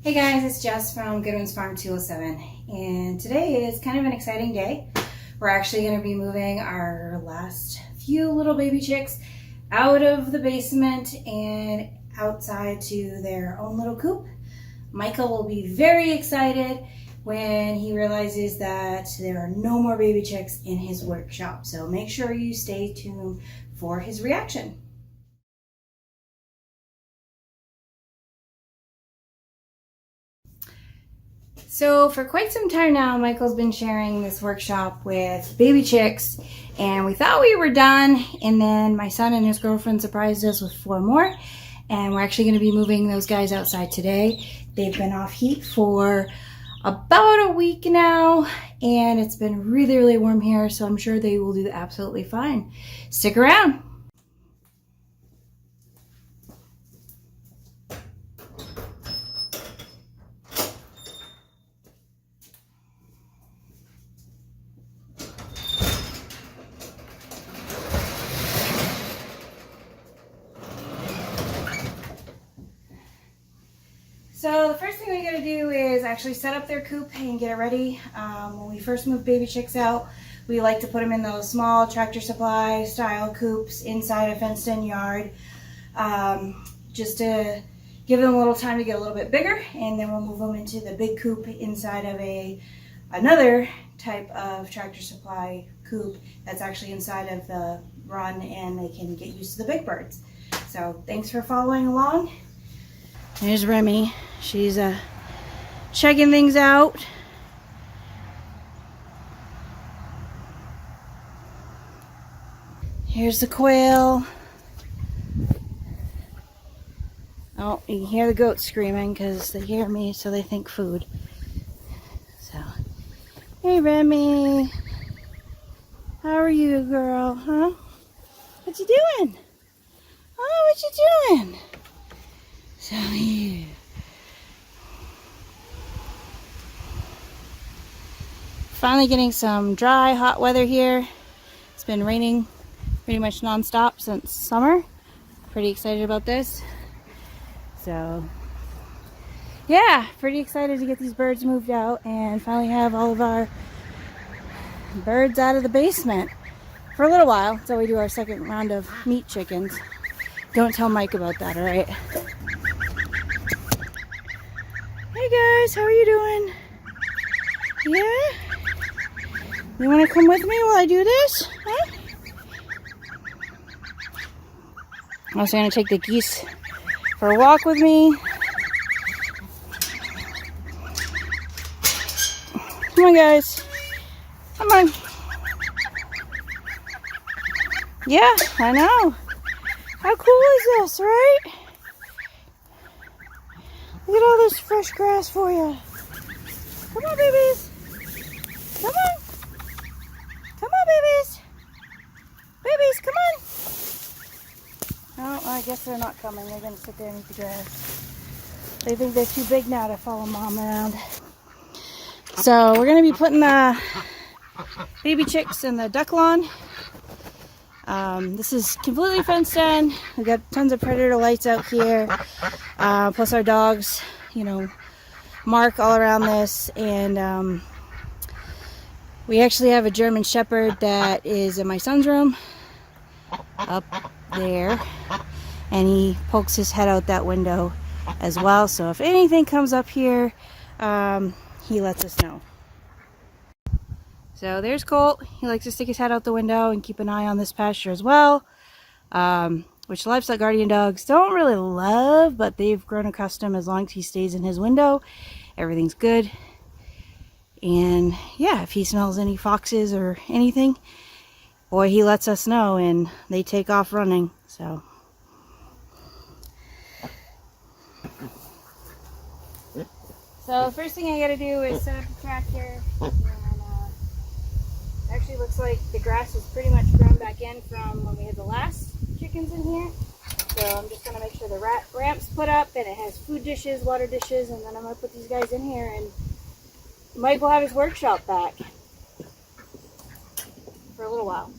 Hey guys, it's Jess from Goodwin's Farm 207, and today is kind of an exciting day. We're actually going to be moving our last few little baby chicks out of the basement and outside to their own little coop. Michael will be very excited when he realizes that there are no more baby chicks in his workshop, so make sure you stay tuned for his reaction. So for quite some time now, Michael's been sharing this workshop with baby chicks, and we thought we were done, and then my son and his girlfriend surprised us with 4 more, and we're actually going to be moving those guys outside today. They've been off heat for about a week now, and it's been really, really warm here, so I'm sure they will do absolutely fine. Stick around. So the first thing we gotta do is actually set up their coop and get it ready. When we first move baby chicks out, we like to put them in those small Tractor Supply style coops inside a fenced in yard, just to give them a little time to get a little bit bigger, and then we'll move them into the big coop inside of another type of Tractor Supply coop that's actually inside of the run, and they can get used to the big birds. So thanks for following along. There's Remy. She's checking things out. Here's the quail. Oh, you can hear the goats screaming because they hear me, so they think food. So, hey Remy. How are you, girl? Huh? What you doing? Oh, what you doing? So yeah. Finally getting some dry, hot weather here. It's been raining pretty much non-stop since summer. Pretty excited about this. So yeah, pretty excited to get these birds moved out and finally have all of our birds out of the basement for a little while until we do our second round of meat chickens. Don't tell Mike about that, all right? Hey guys, how are you doing? Yeah? You want to come with me while I do this? Huh? I'm also going to take the geese for a walk with me. Come on guys. Come on. Yeah, I know. How cool is this, right? Look at all this fresh grass for you. Come on, babies. Come on. Come on, babies. Babies, come on. Oh, I guess they're not coming. They're going to sit there and eat the grass. They think they're too big now to follow mom around. So we're going to be putting the baby chicks in the duck lawn. This is completely fenced in. We've got tons of predator lights out here. Plus our dogs, you know, mark all around this. And we actually have a German Shepherd that is in my son's room up there. And he pokes his head out that window as well. So if anything comes up here, he lets us know. So there's Colt. He likes to stick his head out the window and keep an eye on this pasture as well, which livestock guardian dogs don't really love, but they've grown accustomed as long as he stays in his window. Everything's good. And yeah, if he smells any foxes or anything, boy, he lets us know and they take off running. So the first thing I gotta do is set up the tractor. Actually looks like the grass is pretty much grown back in from when we had the last chickens in here. So I'm just going to make sure the ramp's put up and it has food dishes, water dishes, and then I'm going to put these guys in here and Mike will have his workshop back for a little while.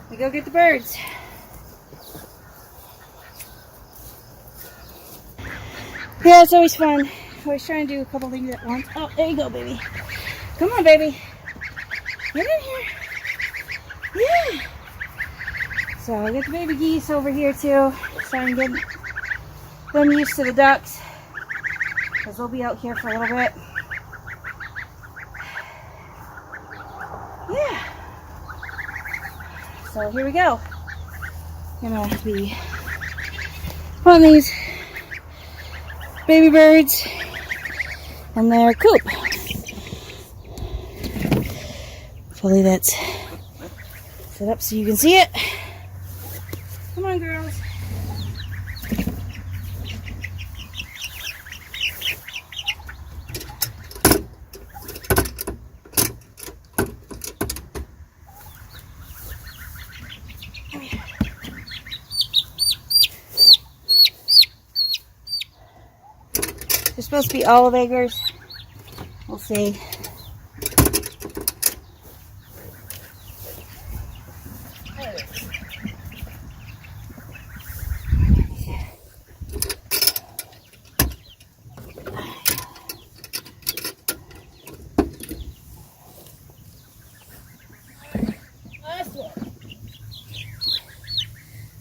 We go get the birds. Yeah, it's always fun. Always trying to do a couple things at once. Oh, there you go, baby. Come on, baby. Get in here. Yeah. So I get the baby geese over here too. Trying to get them used to the ducks, because they'll be out here for a little bit. Yeah. So here we go. Gonna be putting these baby birds in their coop. Hopefully that's set up so you can see it. Come on, girls. They're supposed to be olive eggers. We'll see.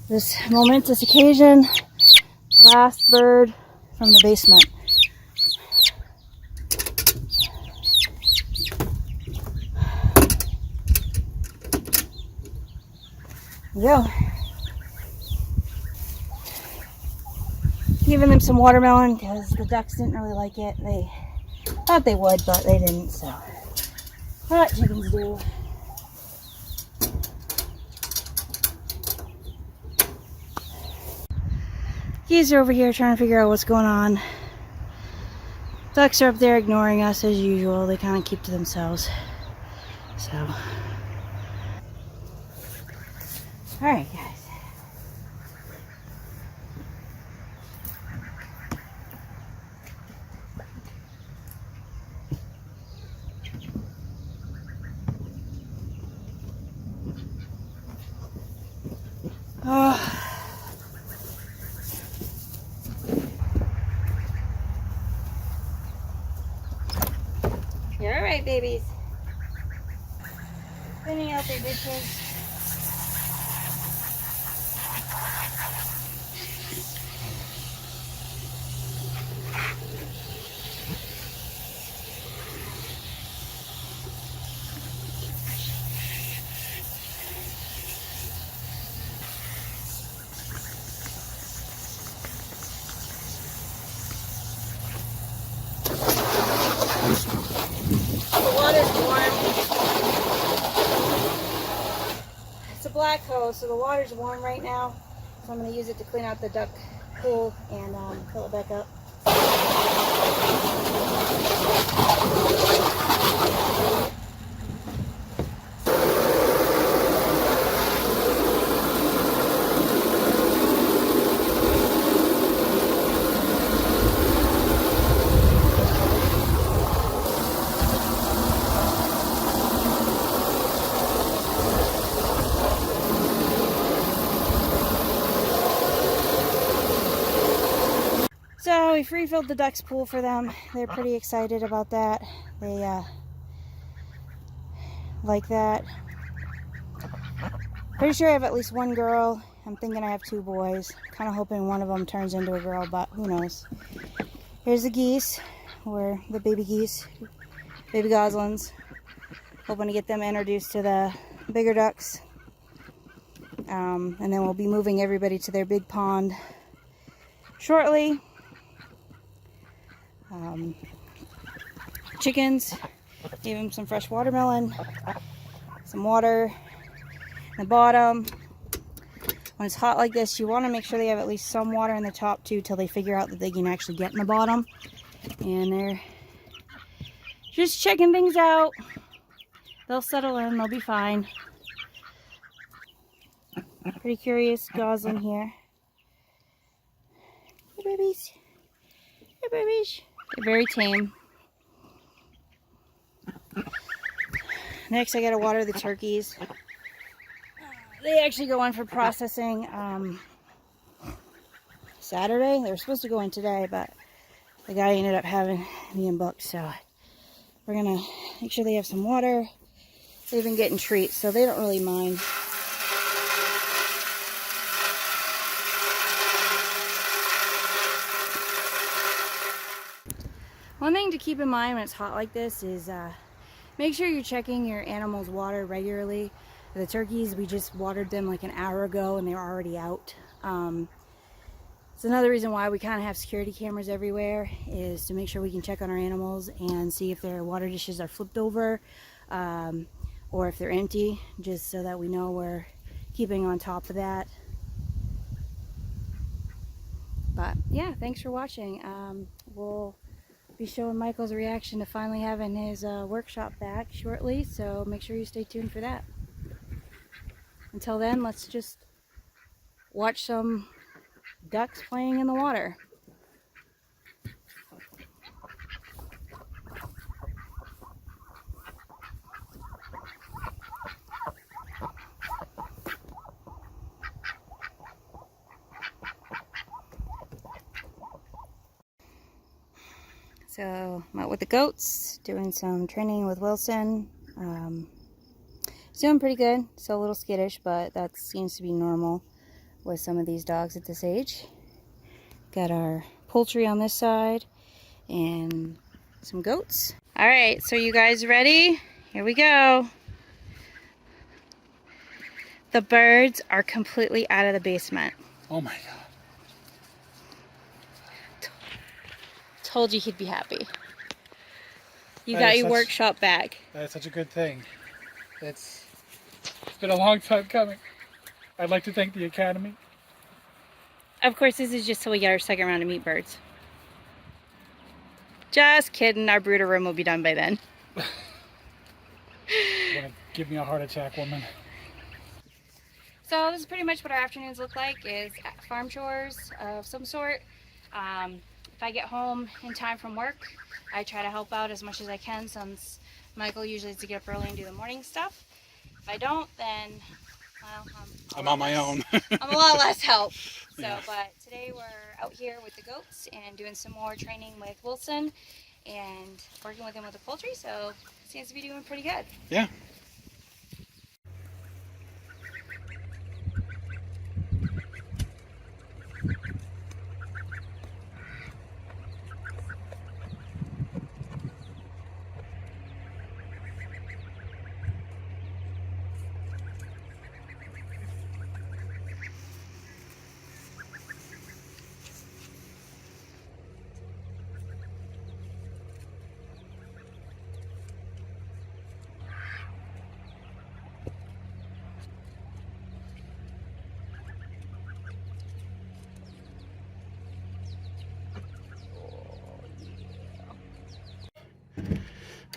This momentous occasion, last bird from the basement. There you go. Giving them some watermelon because the ducks didn't really like it. They thought they would, but they didn't, so. What chickens do. Geese are over here trying to figure out what's going on. Ducks are up there ignoring us as usual. They kind of keep to themselves. So. Alright, guys. Oh. You're alright, babies. Cleaning out their dishes. Black hose, so the water's warm right now, so I'm going to use it to clean out the duck pool and fill it back up. So we refilled the ducks pool for them. They're pretty excited about that. They like that. Pretty sure I have at least one girl. I'm thinking I have 2 boys. Kind of hoping one of them turns into a girl, but who knows. Here's the geese, or the baby geese, baby goslings. Hoping to get them introduced to the bigger ducks. And then we'll be moving everybody to their big pond shortly. Chickens, gave them some fresh watermelon, some water. the bottom. When it's hot like this, you want to make sure they have at least some water in the top too, till they figure out that they can actually get in the bottom. And they're just checking things out. They'll settle in, they'll be fine. Pretty curious gosling here. Hey babies. Hey babies. They're very tame. Next I gotta water the turkeys. They actually go in for processing Saturday. They were supposed to go in today, but the guy ended up being booked, so we're gonna make sure they have some water. They've been getting treats, so they don't really mind. One thing to keep in mind when it's hot like this is make sure you're checking your animals' water regularly. The turkeys, we just watered them like an hour ago and they were already out. It's another reason why we kind of have security cameras everywhere, is to make sure we can check on our animals and see if their water dishes are flipped over or if they're empty, just so that we know we're keeping on top of that. But yeah, thanks for watching. We'll be showing Michael's reaction to finally having his workshop back shortly, so make sure you stay tuned for that. Until then, let's just watch some ducks playing in the water. So I'm out with the goats, doing some training with Wilson. He's doing pretty good, still a little skittish, but that seems to be normal with some of these dogs at this age. Got our poultry on this side and some goats. All right, so you guys ready? Here we go. The birds are completely out of the basement. Oh my God. Told you he'd be happy. You got your workshop back. That's such a good thing. It's been a long time coming. I'd like to thank the Academy. Of course, this is just till we get our second round of meat birds. Just kidding, our brooder room will be done by then. You're gonna give me a heart attack, woman. So this is pretty much what our afternoons look like, is farm chores of some sort. If I get home in time from work, I try to help out as much as I can, since Michael usually has to get up early and do the morning stuff. If I don't, then, well, I'm on my own. I'm a lot less help. So, Yeah. But today we're out here with the goats and doing some more training with Wilson and working with him with the poultry, so it seems to be doing pretty good. Yeah.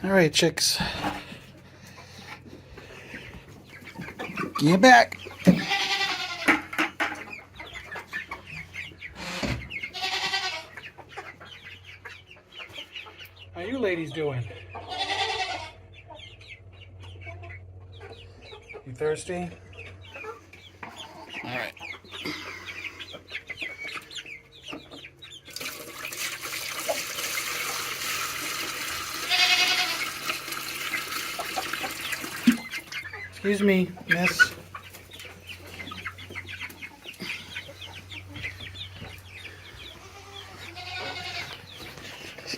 All right, chicks. Get back. How you ladies doing? You thirsty? All right. Excuse me, miss.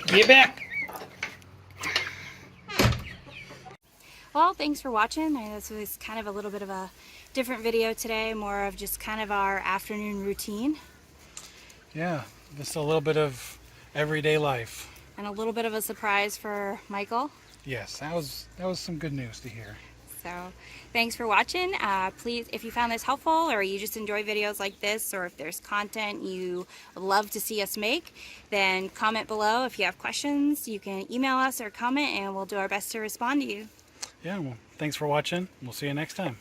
Get back. Well, thanks for watching. This was kind of a little bit of a different video today, more of just kind of our afternoon routine. Yeah, just a little bit of everyday life. And a little bit of a surprise for Michael. Yes, that was some good news to hear. So thanks for watching. Please, if you found this helpful or you just enjoy videos like this, or if there's content you would love to see us make, then comment below. If you have questions, you can email us or comment and we'll do our best to respond to you. Yeah, well, thanks for watching. We'll see you next time.